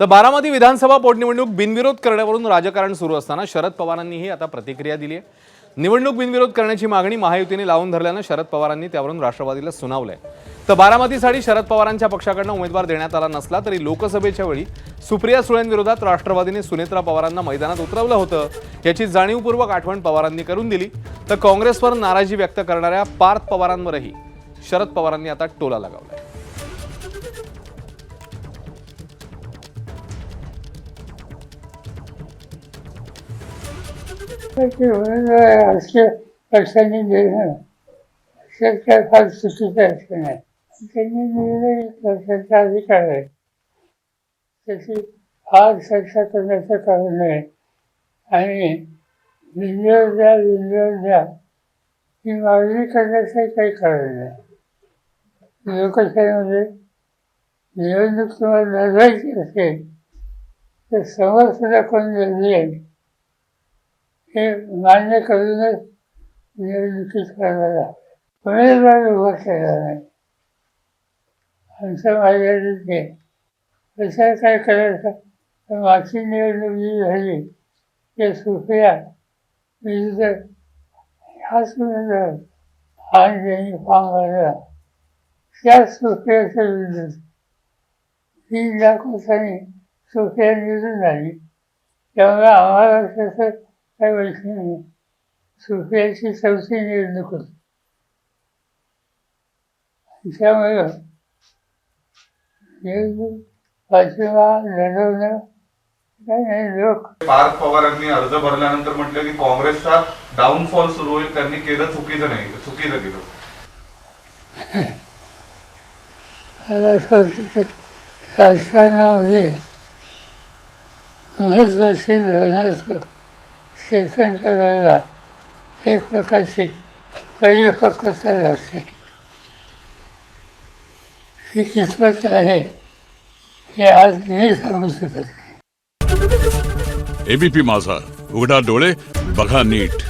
तर बारामती विधानसभा पोटनिवडणूक बिनविरोध करण्यावरून राजकारण सुरू असताना शरद पवारांनीही आता प्रतिक्रिया दिली आहे। निवडणूक बिनविरोध करण्याची मागणी महायुतीने लावून धरल्यानं शरद पवारांनी त्यावरून राष्ट्रवादीला सुनावलंय। तर बारामतीसाठी शरद पवारांच्या पक्षाकडून उमेदवार देण्यात आला नसला तरी लोकसभेच्या वेळी सुप्रिया सुळेंविरोधात राष्ट्रवादीने सुनेत्रा पवारांना मैदानात उतरवलं होतं, याची जाणीवपूर्वक आठवण पवारांनी करून दिली। तर काँग्रेसवर नाराजी व्यक्त करणाऱ्या पार्थ पवारांवरही शरद पवारांनी आता टोला लगावलाय। असे पक्षांनी दिलं काय फार चुकीचं असं नाही। त्यांनी दिलेलं पक्षाचा अधिकार आहे, त्याची फार चर्चा करण्याचं कारण नाही। आणि विंडोर द्या ही मागणी करण्याचं काही कारण नाही। लोकशाहीमध्ये निवडणूक तुम्हाला लढवायची असेल तर समर्थना कोण दिली आहे हे मान्य करूनच निवडणुकीत करायला उमेदवार उभा केला नाही। आमचं मर्यादित आहे, तसं काय करायचं तर मागची निवडणूक जी झाली ते सुप्रिया विरुद्ध ह्याच उमेदवार आणि ज्यांनी फॉर्म भरला त्याच सुप्रियाच्या विरुद्ध 3 लाख मतांनी सुप्रिया निवडून आली। त्यामुळे आम्हाला तसं काही वैशिष्ट्य नाही। सुप्रियाची 4थी निवडणूक होती, त्यामुळे निवडणूक पाठिंबा लढवणं काही नाही। लोक पार्थ पवारांनी अर्ज भरल्यानंतर म्हटलं की काँग्रेसचा डाऊनफॉल सुरू होईल, त्यांनी केलं चुकीचं नाही, चुकीचं केलं। राजकारणामध्ये महत्त्वाची लढण्याचं शेतन करायला एक प्रकारची परिपक्वता लागते। ही कितपत आहे हे आज मी सांगू शकत नाही। एबीपी माझा, उघडा डोळे बघा नीट।